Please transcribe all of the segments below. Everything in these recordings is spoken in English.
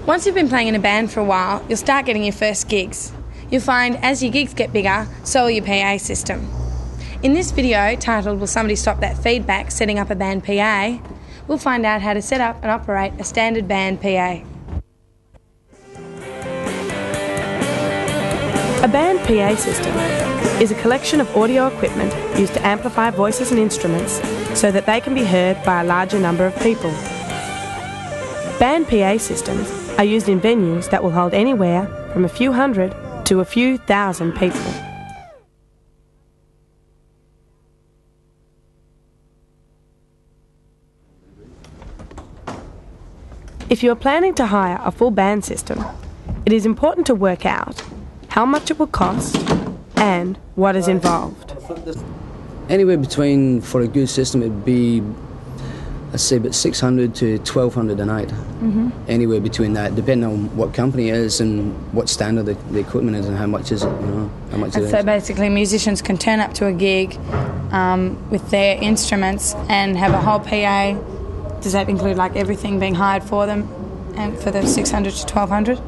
Once you've been playing in a band for a while, you'll start getting your first gigs. You'll find as your gigs get bigger, so will your PA system. In this video, titled Will Somebody Stop That Feedback, Setting Up a Band PA, we'll find out how to set up and operate a standard band PA. A band PA system is a collection of audio equipment used to amplify voices and instruments so that they can be heard by a larger number of people. Band PA systems are used in venues that will hold anywhere from a few hundred to a few thousand people. If you are planning to hire a full band system, it is important to work out how much it will cost and what is involved. Anywhere between, for a good system, it'd be, let's say, about 600 to 1,200 a night. Anywhere between that, depending on what company it is and what standard the equipment is and how much is it, how much it is. So basically musicians can turn up to a gig with their instruments and have a whole PA. Does that include like everything being hired for them and for the 600 to 1,200?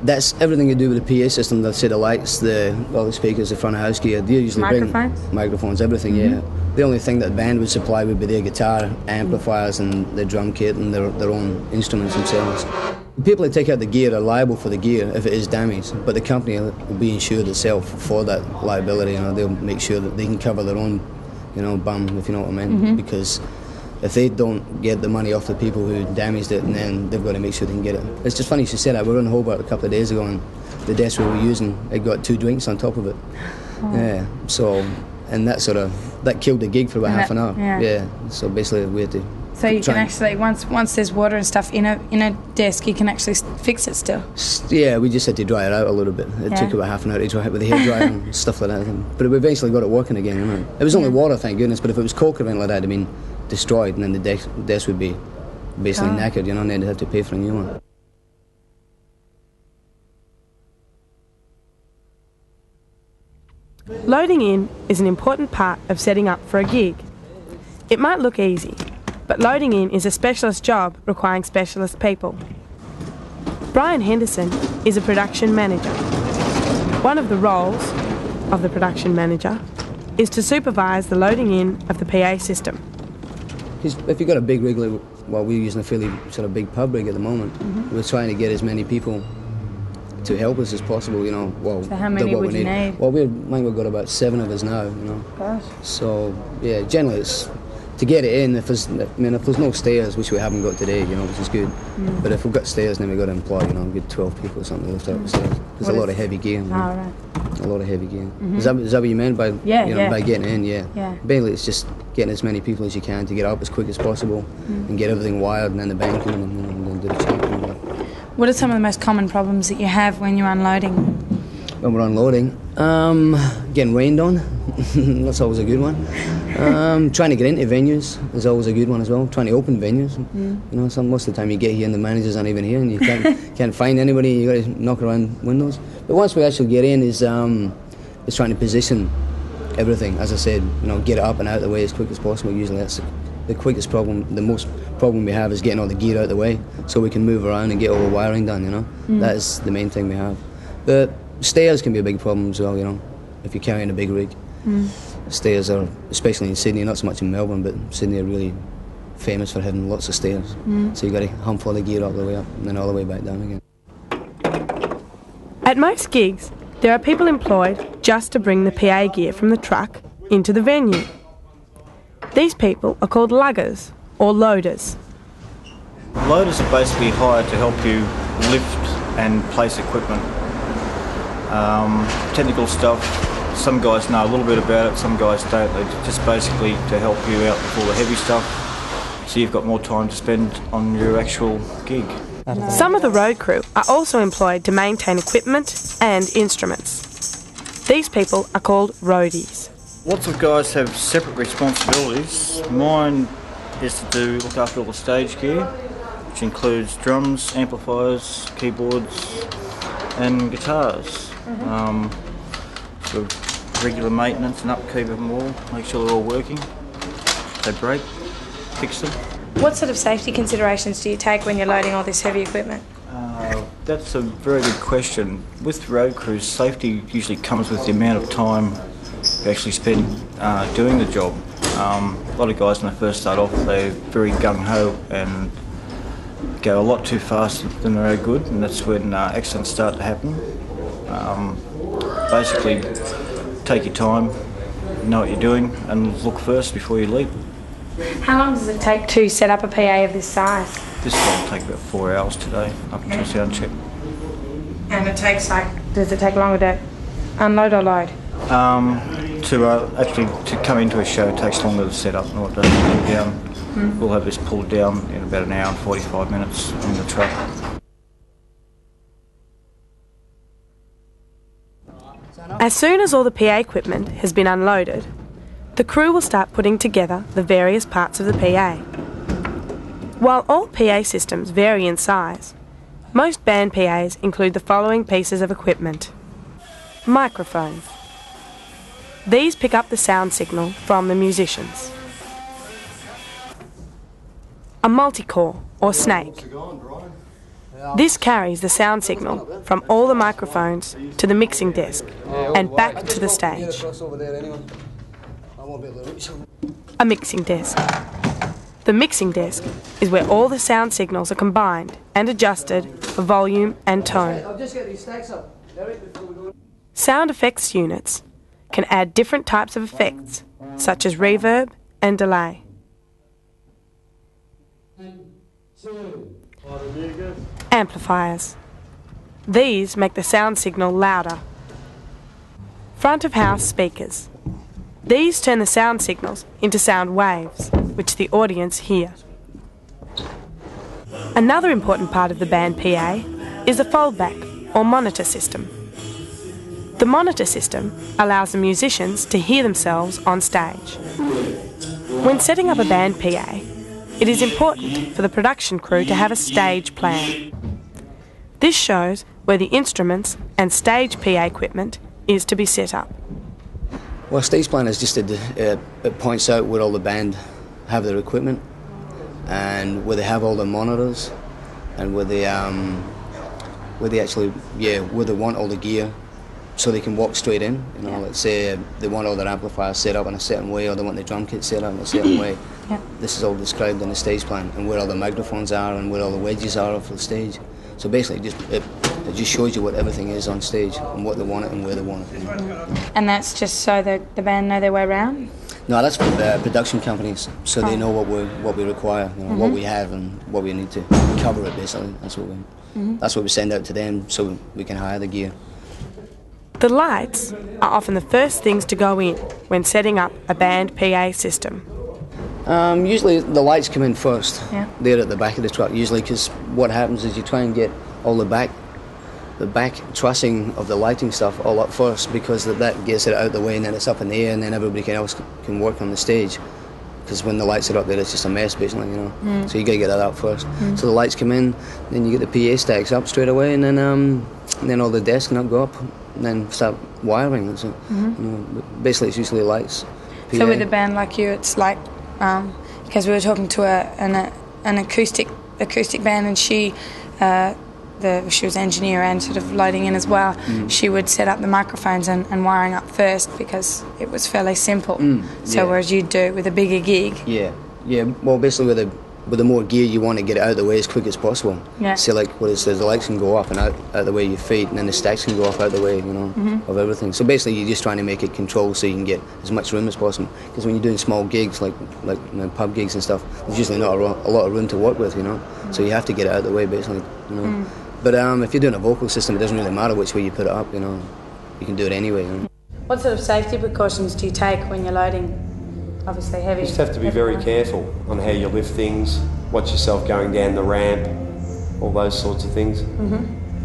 That's everything to do with the PA system. They'll say the lights, all the speakers, the front of house gear. They usually Microphones? bring microphones, everything. Yeah. The only thing that the band would supply would be their guitar amplifiers and the drum kit and their own instruments themselves. The people that take out the gear are liable for the gear if it is damaged, but the company will be insured itself for that liability. They'll make sure that they can cover their own, bum, if you know what I mean, because if they don't get the money off the people who damaged it, and then they've got to make sure they can get it. It's just funny you should say that. We were in Hobart a couple of days ago, and the desk we were using, it got 2 drinks on top of it. Yeah, so, and that killed the gig for about half an hour. Yeah, so basically we had to. So you can actually, once there's water and stuff in a desk, you can actually fix it still? Yeah, we just had to dry it out a little bit. It took about half an hour to dry it with the hairdryer and stuff like that. But we eventually got it working again. It was only water, thank goodness, but if it was coke or anything like that, it'd been destroyed, and then the desk would be basically knackered, and they'd have to pay for a new one. Loading in is an important part of setting up for a gig. It might look easy, but loading in is a specialist job requiring specialist people. Brian Henderson is a production manager. One of the roles of the production manager is to supervise the loading in of the PA system. If you've got a big rig, we're using a fairly sort of big pub rig at the moment. We're trying to get as many people to help us as possible, So how many would you need? Well, we've got about 7 of us now, Gosh. So, yeah, generally it's to get it in. If there's no stairs, which we haven't got today, which is good. But if we've got stairs, then we've got to employ, a good 12 people or something to lift up the stairs. There's a lot of heavy gear. Right. A lot of heavy gear. Is that what you meant by by getting in? Yeah. Basically, it's just getting as many people as you can to get up as quick as possible and get everything wired, and then the band can and then do the check. What are some of the most common problems that you have when you're unloading? When we're unloading, getting rained on. That's always a good one. Trying to get into venues is always a good one as well. Trying to open venues. Most of the time you get here and the managers aren't even here, and you can't find anybody. You got to knock around windows. But once we actually get in, is trying to position everything. As I said, get it up and out of the way as quick as possible. Usually that's the quickest problem. The most problem we have is getting all the gear out of the way so we can move around and get all the wiring done. That is the main thing we have. But stairs can be a big problem as well. If you're carrying a big rig. Stairs are, especially in Sydney, not so much in Melbourne, but Sydney are really famous for having lots of stairs. So you've got to hump all the gear all the way up and then all the way back down again. At most gigs, there are people employed just to bring the PA gear from the truck into the venue. These people are called luggers or loaders. Loaders are basically hired to help you lift and place equipment. Technical stuff, some guys know a little bit about it, some guys don't. They're just basically to help you out with all the heavy stuff, so you've got more time to spend on your actual gig. Some of the road crew are also employed to maintain equipment and instruments. These people are called roadies. Lots of guys have separate responsibilities. Mine is to look after all the stage gear, which includes drums, amplifiers, keyboards and guitars. So regular maintenance and upkeep of them all, make sure they're all working. They break, fix them. What sort of safety considerations do you take when you're loading all this heavy equipment? That's a very good question. With road crews, safety usually comes with the amount of time you actually spend doing the job. A lot of guys when they first start off, they're very gung-ho and go a lot too fast than they're good, and that's when accidents start to happen. Basically, take your time, know what you're doing, and look first before you leap. How long does it take to set up a PA of this size? This will take about 4 hours today, up until a sound check. And it takes does it take longer to unload or load? To come into a show, it takes longer to set up than what it does to pull down. We'll have this pulled down in about an hour and 45 minutes on the truck. As soon as all the PA equipment has been unloaded, the crew will start putting together the various parts of the PA. While all PA systems vary in size, most band PAs include the following pieces of equipment. Microphones. These pick up the sound signal from the musicians. A multi-core or snake. This carries the sound signal from all the microphones to the mixing desk and back to the stage. A mixing desk. The mixing desk is where all the sound signals are combined and adjusted for volume and tone. Sound effects units can add different types of effects, such as reverb and delay. Amplifiers. These make the sound signal louder. Front of house speakers. These turn the sound signals into sound waves, which the audience hear. Another important part of the band PA is the foldback or monitor system. The monitor system allows the musicians to hear themselves on stage. When setting up a band PA, it is important for the production crew to have a stage plan. This shows where the instruments and stage PA equipment is to be set up. Well, stage plan is just it points out where all the band have their equipment and where they have all the monitors and where they want all the gear so they can walk straight in. You know, let's say they want all their amplifiers set up in a certain way, or they want the drum kit set up in a certain way. Yeah. This is all described in the stage plan, and where all the microphones are and where all the wedges are for the stage. So basically, it just shows you what everything is on stage and what they want it and where they want it. And that's just so that the band know their way around? No, that's for production companies, so they know what we require, you know, what we have and what we need to cover it. Basically, that's what we send out to them, so we can hire the gear. The lights are often the first things to go in when setting up a band PA system. Usually the lights come in first. Yeah. They're at the back of the truck usually, because what happens is you try and get all the back trussing of the lighting stuff all up first, because that gets it out of the way, and then it's up in the air, and then everybody else can work on the stage. Because when the lights are up there, it's just a mess, basically, you know. So you got to get that out first. So the lights come in, then you get the PA stacks up straight away, and then all the desks can go up, and then start wiring. So, you know, basically, it's usually lights. PA. So with a band like you, it's like because we were talking to an acoustic band, and she was engineer and sort of loading in as well. She would set up the microphones and wiring up first because it was fairly simple. Whereas you do with a bigger gig. Yeah. Well, basically with the more gear, you want to get it out of the way as quick as possible. Yeah. So like the lights can go up and out of the way of your feet, and then the stacks can go up out of the way, you know, of everything. So basically, you're just trying to make it controlled so you can get as much room as possible. Because when you're doing small gigs like you know, pub gigs and stuff, there's usually not a lot of room to work with, you know. So you have to get it out of the way, basically, you know. But if you're doing a vocal system, it doesn't really matter which way you put it up, you know. You can do it anyway. You know? What sort of safety precautions do you take when you're loading? Obviously heavy. You just have to be very careful on how you lift things, watch yourself going down the ramp, all those sorts of things.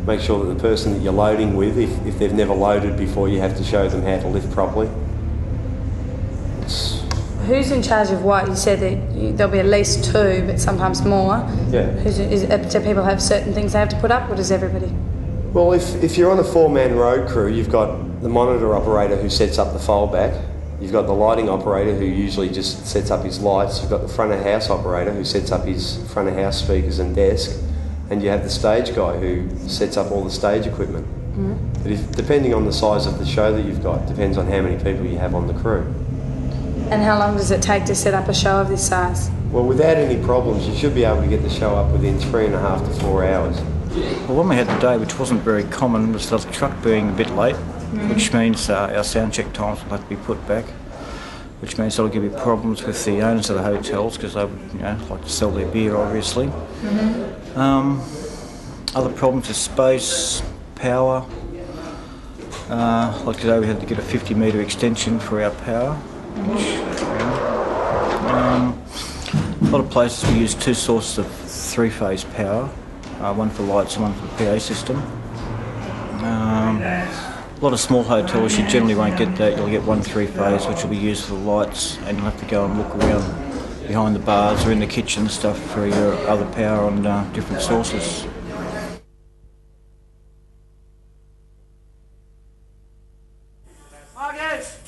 Make sure that the person that you're loading with, if they've never loaded before, you have to show them how to lift properly. Who's in charge of what? You said that there'll be at least two, but sometimes more. Yeah. Do people have certain things they have to put up, or does everybody? Well, if you're on a four-man road crew, you've got the monitor operator who sets up the foldback. You've got the lighting operator who usually just sets up his lights. You've got the front of house operator who sets up his front of house speakers and desk. and you have the stage guy who sets up all the stage equipment. But depending on the size of the show that you've got, depends on how many people you have on the crew. And how long does it take to set up a show of this size? Well, without any problems, you should be able to get the show up within 3.5 to 4 hours. Well, when we had the day, which wasn't very common, was the truck being a bit late, which means our sound check times will have to be put back, which means that'll give you problems with the owners of the hotels because they would, like to sell their beer, obviously. Other problems with space, power. Like today, we had to get a 50-metre extension for our power. A lot of places we use 2 sources of 3-phase power, one for lights and one for the PA system. A lot of small hotels you generally won't get that. You'll get 1 3-phase which will be used for the lights, and you'll have to go and look around behind the bars or in the kitchen and stuff for your other power on different sources.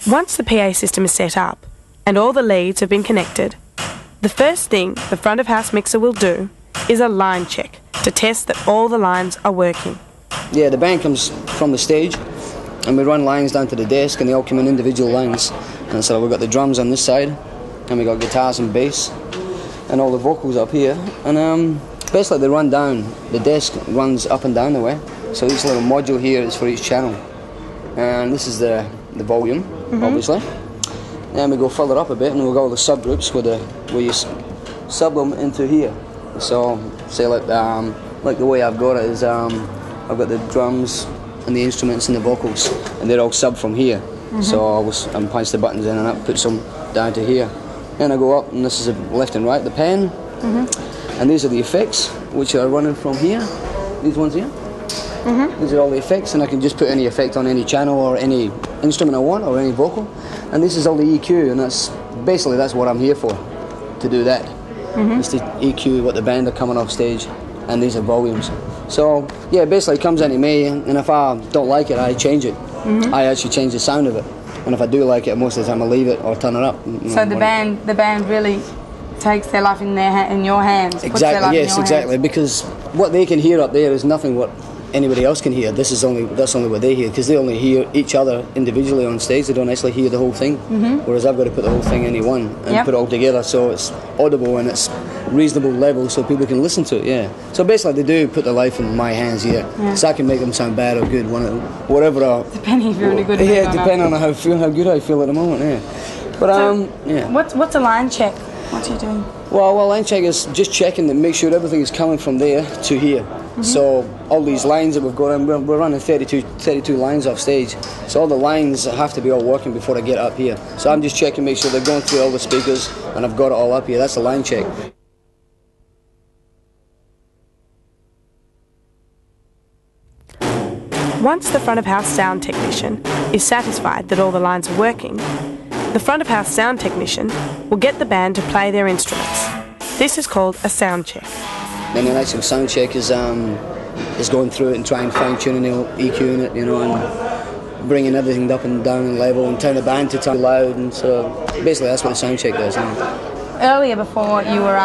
Once the PA system is set up and all the leads have been connected, the first thing the front of house mixer will do is a line check to test that all the lines are working. Yeah, the band comes from the stage and we run lines down to the desk and they all come in individual lines. And so we've got the drums on this side and we've got guitars and bass and all the vocals up here. And basically they run down, the desk runs up and down the way. So each little module here is for each channel. And this is the volume, obviously. Then we go further up a bit and we've got all the subgroups where you sub them into here. So say like the way I've got it is I've got the drums and the instruments and the vocals and they're all sub from here. So I punch the buttons in and that puts them down to here. Then I go up and this is left and right, the pen. And these are the effects which are running from here, these ones here. These are all the effects and I can just put any effect on any channel or any instrument I want or any vocal. And this is all the EQ and that's what I'm here for, to do that. It's the EQ what the band are coming off stage and these are volumes. So yeah, basically it comes into me and if I don't like it I change it. I actually change the sound of it. And if I do like it most of the time I leave it or turn it up. So the band really takes their life in your hands. Exactly, yes, exactly. Because what they can hear up there is nothing what anybody else can hear. That's only what they hear, because they only hear each other individually on stage. They don't actually hear the whole thing. Whereas I've got to put the whole thing into one and put it all together so it's audible and it's reasonable level so people can listen to it. Yeah. So basically, they do put their life in my hands. Yeah. So I can make them sound bad or good, whatever. Depending if you're in a good mood. Yeah, depending on how good I feel at the moment. Yeah. But yeah. What's a line check? What are you doing? Well, line check is just checking to make sure everything is coming from there to here. So all these lines that we've got, and we're running 32 lines off stage. So all the lines have to be all working before I get up here. So I'm just checking, make sure they're going through all the speakers, and I've got it all up here. That's the line check. Once the front of house sound technician is satisfied that all the lines are working, the front of house sound technician will get the band to play their instruments. This is called a sound check. Then the actual sound check is going through it and trying to fine tuning it, EQing it, and bringing everything up and down and level and turn the band to too loud. And so basically that's what a sound check does. Earlier, before you were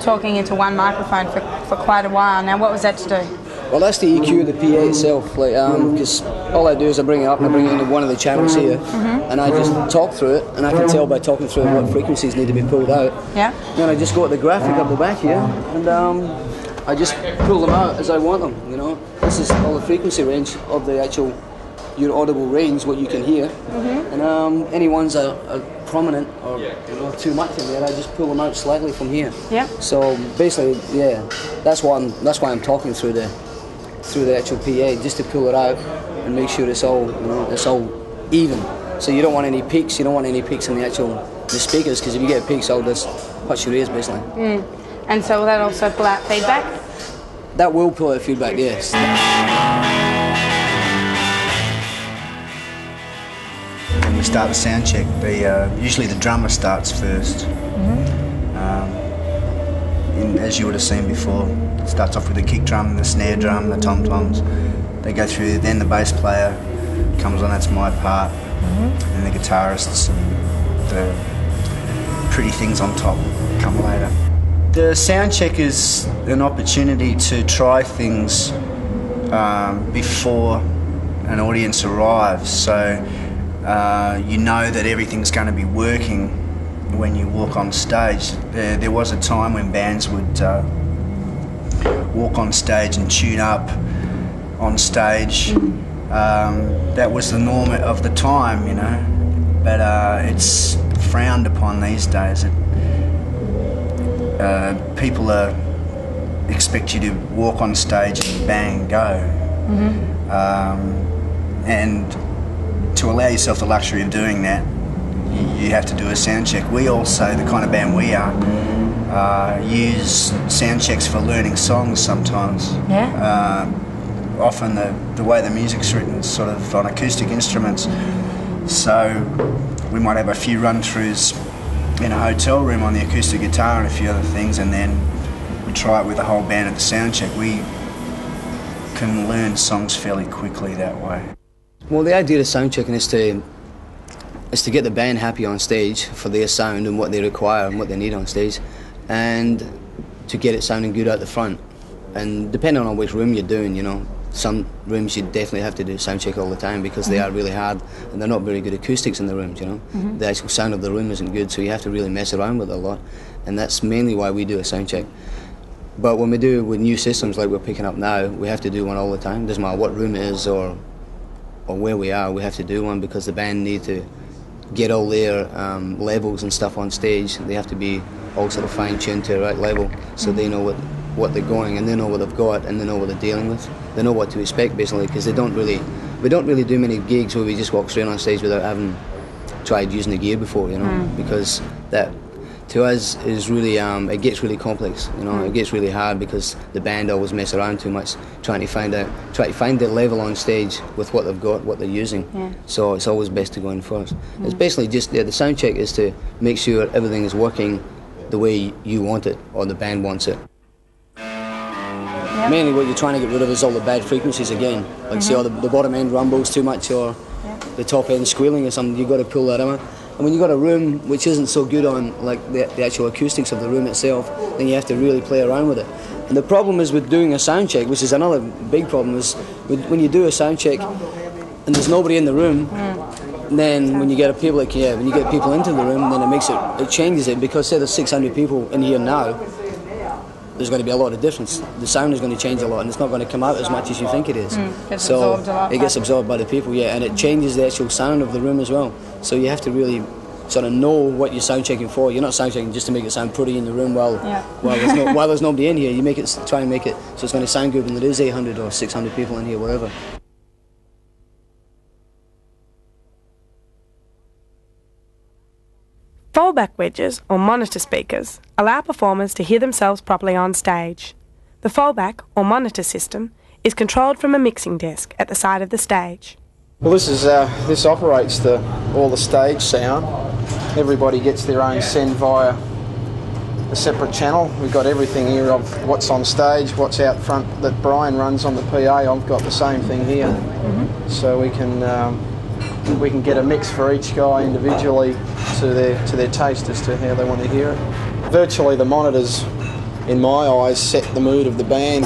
talking into one microphone for quite a while. Now, what was that to do? Well, that's the EQ of the PA itself, because all I do is I bring it up and I bring it into one of the channels here, and I just talk through it, and I can tell by talking through it what frequencies need to be pulled out. Yeah. Then I just go at the graphic up the back here, and I just pull them out as I want them. This is all the frequency range of the actual your audible range, what you can hear, and any ones that are prominent or too much in there, I just pull them out slightly from here. Yeah. So basically, yeah, that's why I'm talking through the actual PA, just to pull it out and make sure it's all even. So you don't want any peaks. You don't want any peaks in the speakers, because if you get peaks, I'll just hurt your ears basically. And so will that also pull out feedback? That will pull out feedback, yes. When we start the sound check, usually the drummer starts first. As you would have seen before, it starts off with the kick drum, the snare drum, the tom-toms. They go through, then the bass player comes on, that's my part, and the guitarists and the pretty things on top come later. The sound check is an opportunity to try things before an audience arrives, so you know that everything's going to be working when you walk on stage. There was a time when bands would walk on stage and tune up on stage. That was the norm of the time, you know, but it's frowned upon these days. People expect you to walk on stage and bang, go. And to allow yourself the luxury of doing that, you have to do a sound check. We also, the kind of band we are, use sound checks for learning songs sometimes. Yeah. Often the way the music's written is sort of on acoustic instruments, so we might have a few run-throughs in a hotel room on the acoustic guitar and a few other things, and then we try it with the whole band at the sound check. We can learn songs fairly quickly that way. Well, the idea of sound checking is to get the band happy on stage for their sound and what they require and what they need on stage, and to get it sounding good out the front. And depending on which room you're doing, you know, some rooms you definitely have to do sound check all the time because they are really hard and they're not very good acoustics in the rooms, you know. The actual sound of the room isn't good, so you have to really mess around with it a lot, and that's mainly why we do a sound check. But when we do with new systems like we're picking up now, we have to do one all the time. Doesn't matter what room it is or where we are, we have to do one because the band need to get all their levels and stuff on stage. They have to be all sort of fine-tuned to the right level, so they know what they're going, and they know what they've got, and they know what they're dealing with. They know what to expect, basically, because we don't really do many gigs where we just walk straight on stage without having tried using the gear before, you know, because that to us is really it gets really complex, you know. It gets really hard because the band always mess around too much trying to find the level on stage with what they've got, what they're using. So it's always best to go in first. It's basically just the sound check is to make sure everything is working the way you want it or the band wants it. Mainly what you're trying to get rid of is all the bad frequencies again. Like say all the bottom end rumbles too much or the top end squealing or something, you've got to pull that out. And when you've got a room which isn't so good on like the actual acoustics of the room itself, then you have to really play around with it. And the problem is with doing a sound check, which is another big problem, is when you do a sound check and there's nobody in the room, then when you get people into the room, then it changes it, because say there's 600 people in here now, there's going to be a lot of difference. The sound is going to change a lot, and it's not going to come out as much as you think it is. So it gets absorbed by the people, and it changes the actual sound of the room as well. So you have to really sort of know what you're sound checking for. You're not sound checking just to make it sound pretty in the room while there's nobody in here. You try and make it so it's going to sound good when there is 800 or 600 people in here, whatever. Fallback wedges, or monitor speakers, allow performers to hear themselves properly on stage. The fallback, or monitor system, is controlled from a mixing desk at the side of the stage. Well, this operates all the stage sound. Everybody gets their own send via a separate channel. We've got everything here of what's on stage, what's out front that Brian runs on the PA. I've got the same thing here, so we can get a mix for each guy individually to their taste as to how they want to hear it. Virtually the monitors, in my eyes, set the mood of the band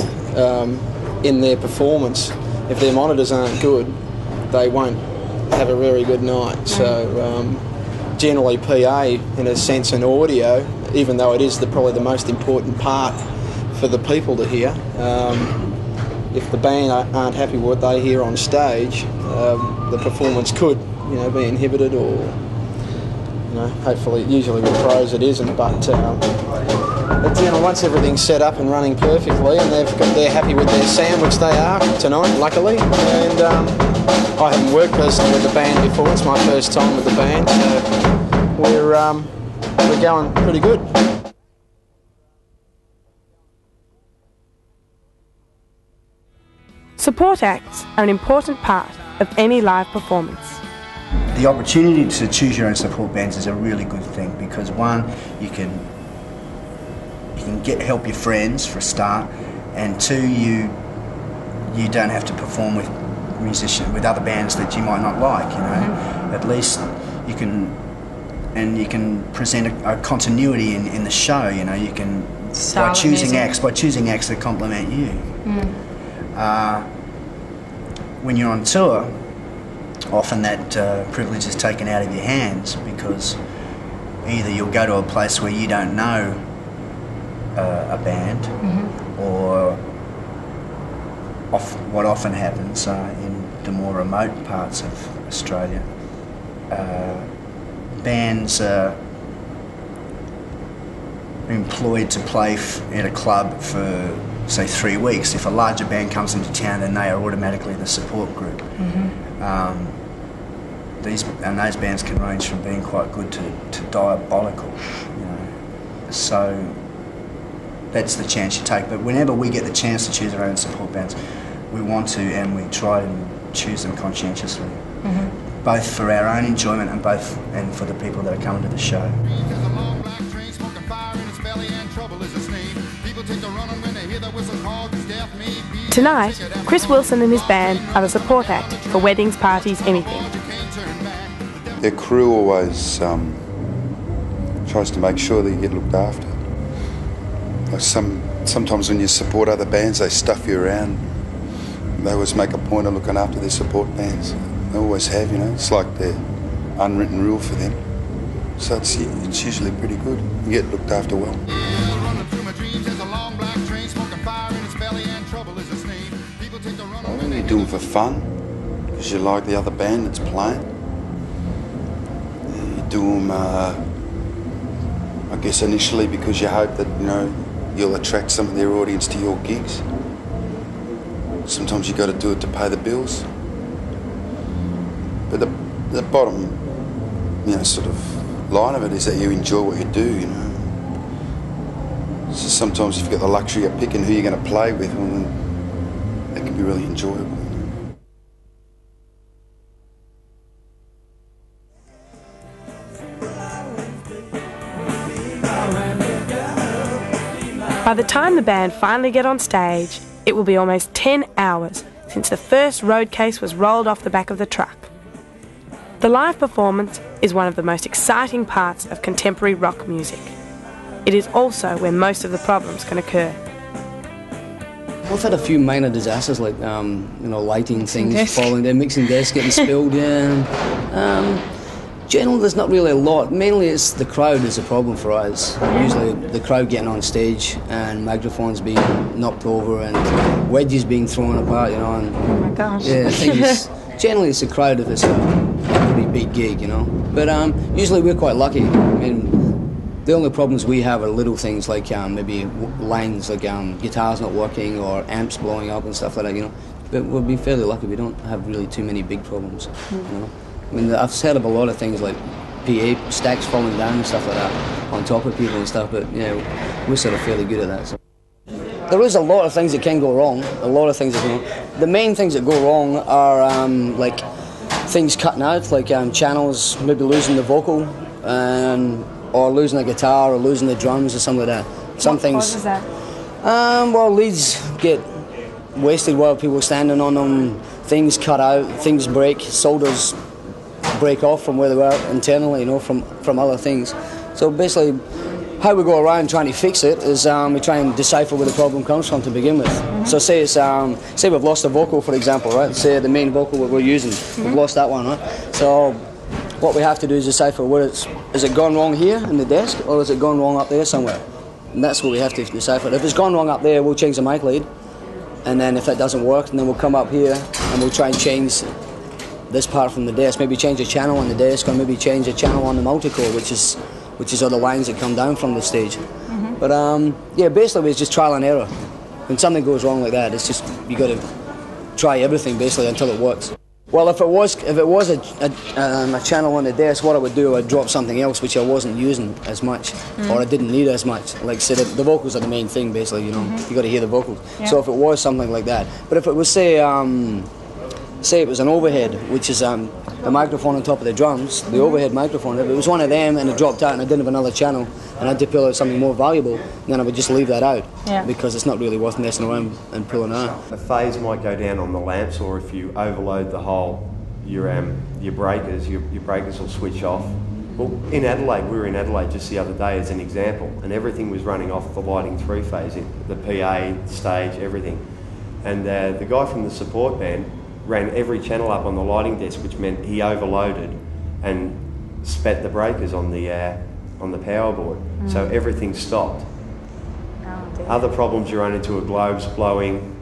in their performance. If their monitors aren't good, they won't have a very good night. So generally PA, in a sense, and audio, even though it is probably the most important part for the people to hear, if the band aren't happy with what they hear on stage, the performance could, be inhibited, or, hopefully, usually with pros it isn't. But once everything's set up and running perfectly, and they're happy with their sound, which they are tonight, luckily. And I haven't worked personally with the band before; it's my first time with the band, so we're going pretty good. Support acts are an important part of any live performance. The opportunity to choose your own support bands is a really good thing, because one, you can help your friends for a start, and two, you don't have to perform with other bands that you might not like. At least you can present a continuity in the show. You can Style by of choosing music. acts that complement you. When you're on tour, often that privilege is taken out of your hands, because either you'll go to a place where you don't know a band, or what often happens in the more remote parts of Australia, bands are employed to play at a club for, say, 3 weeks. If a larger band comes into town, then they are automatically the support group. Those bands can range from being quite good to diabolical, you know. So that's the chance you take. But whenever we get the chance to choose our own support bands, we want to, and we try and choose them conscientiously, both for our own enjoyment and for the people that are coming to the show. Tonight, Chris Wilson and his band are the support act for weddings, parties, anything. Their crew always tries to make sure that you get looked after. Like sometimes when you support other bands, they stuff you around. They always make a point of looking after their support bands. They always have, you know. It's like their unwritten rule for them. So it's usually pretty good. You get looked after well. I think you do them for fun, because you like the other band that's playing. You do them, I guess, initially because you hope that, you know, you'll attract some of their audience to your gigs. Sometimes you got to do it to pay the bills. But the bottom, you know, sort of line of it is that you enjoy what you do, you know. So sometimes if you've got the luxury of picking who you're going to play with, well, it can be really enjoyable. By the time the band finally get on stage, it will be almost 10 hours since the first road case was rolled off the back of the truck. The live performance is one of the most exciting parts of contemporary rock music. It is also where most of the problems can occur. We've had a few minor disasters, like you know, lighting things falling down, mixing desks getting spilled. Generally, there's not really a lot. Mainly, it's the crowd is a problem for us. Usually, the crowd getting on stage and microphones being knocked over and wedges being thrown apart. You know. And, oh my gosh. Yeah, generally it's the crowd if it's a pretty big gig, you know. But usually we're quite lucky. I mean, the only problems we have are little things like maybe lines, like guitars not working or amps blowing up and stuff like that, you know. But we'll be fairly lucky. We don't have really too many big problems, you know. I mean, I've heard of a lot of things like PA stacks falling down and stuff like that on top of people and stuff, but yeah, we're sort of fairly good at that. So. There is a lot of things that can go wrong. A lot of things that go wrong. The main things that go wrong are like things cutting out, like channels, maybe losing the vocal, or losing the guitar, or losing the drums, or something like that. Some things. What causes that? Well, leads get wasted while people are standing on them. Things cut out, things break, solders break off from where they were internally, you know, from other things. So basically, how we go around trying to fix it is we try and decipher where the problem comes from to begin with. So say it's say we've lost a vocal, for example, right? Say the main vocal that we're using, we've lost that one, right? So what we have to do is decipher where is it gone wrong here in the desk, or is it gone wrong up there somewhere? And that's what we have to decipher. If it's gone wrong up there, we'll change the mic lead, and then if that doesn't work, then we'll come up here and we'll try and change this part from the desk. Maybe change a channel on the desk, or maybe change a channel on the multi-core, which is other lines that come down from the stage. But yeah, basically it's just trial and error. When something goes wrong like that, it's just you got to try everything basically until it works. Well, if it was a channel on the desk, what I would do, I'd drop something else which I wasn't using as much, or I didn't need as much. Like say the vocals are the main thing basically. You know, you got to hear the vocals. Yeah. So if it was something like that, but if it was say it was an overhead, which is the microphone on top of the drums, the overhead microphone, if it was one of them and it dropped out and I didn't have another channel and I had to pull out something more valuable, then I would just leave that out, because it's not really worth messing around and pulling out. A phase might go down on the lamps, or if you overload the whole, your breakers will switch off. Well, in Adelaide, we were in Adelaide just the other day as an example, and everything was running off the lighting three-phase, the PA, stage, everything. And the guy from the support band ran every channel up on the lighting desk, which meant he overloaded and spat the breakers on the power board. So everything stopped. Oh, Other problems you run into are globes blowing,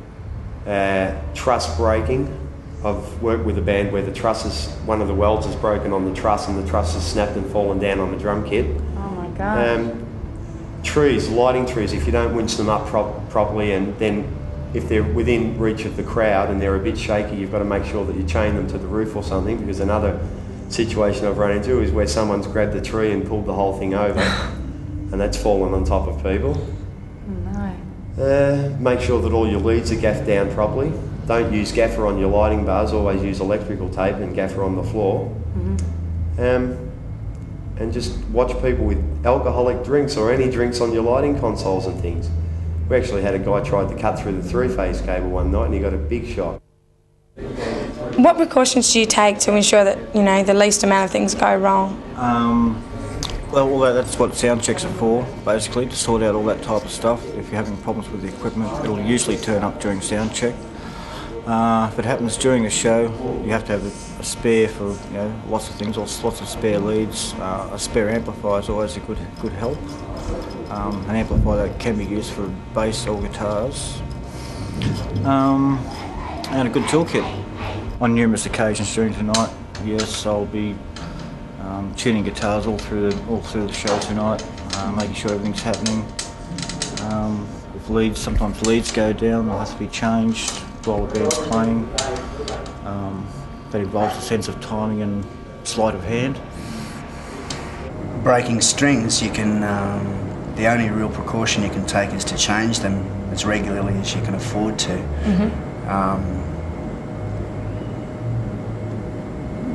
truss breaking. I've worked with a band where the truss one of the welds is broken on the truss and the truss has snapped and fallen down on the drum kit. Oh my God. Trees, lighting trees, if you don't winch them up properly, and then if they're within reach of the crowd and they're a bit shaky, you've got to make sure that you chain them to the roof or something, because another situation I've run into is where someone's grabbed the tree and pulled the whole thing over and that's fallen on top of people. No. Make sure that all your leads are gaffed down properly. Don't use gaffer on your lighting bars, always use electrical tape and gaffer on the floor. And just watch people with alcoholic drinks or any drinks on your lighting consoles and things. We actually had a guy try to cut through the three-phase cable one night and he got a big shock. What precautions do you take to ensure that, you know, the least amount of things go wrong? Well, that's what sound checks are for, basically, to sort out all that type of stuff. If you're having problems with the equipment, it'll usually turn up during sound check. If it happens during a show, you have to have a spare for, you know, lots of things, lots of spare leads. A spare amplifier is always a good help. An amplifier that can be used for bass or guitars. And a good toolkit. On numerous occasions during tonight, yes, I'll be tuning guitars all through the show tonight, making sure everything's happening. If sometimes leads go down, they'll have to be changed while the band's playing. That involves a sense of timing and sleight of hand. Breaking strings, you can. The only real precaution you can take is to change them as regularly as you can afford to.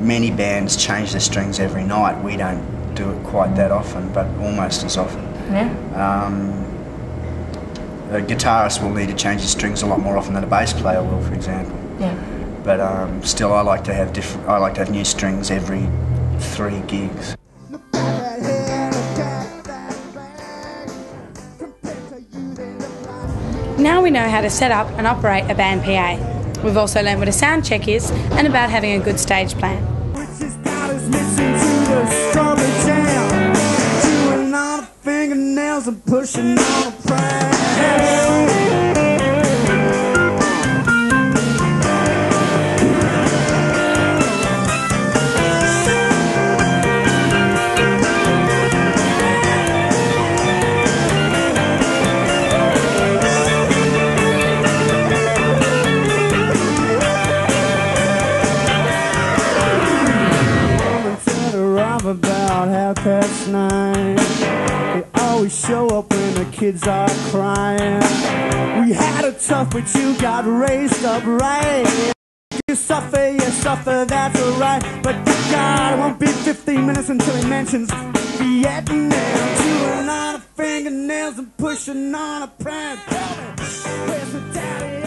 Many bands change their strings every night. We don't do it quite that often, but almost as often. A guitarist will need to change his strings a lot more often than a bass player will, for example. But still, I like to have new strings every 3 gigs. Now we know how to set up and operate a band PA. We've also learned what a sound check is and about having a good stage plan. About 9:30, we always show up when the kids are crying. We had it tough, but you got raised up right. You suffer, that's alright. But God, it won't be 15 minutes until he mentions Vietnam. Chewing on her fingernails and pushing on a pram. Where's the daddy?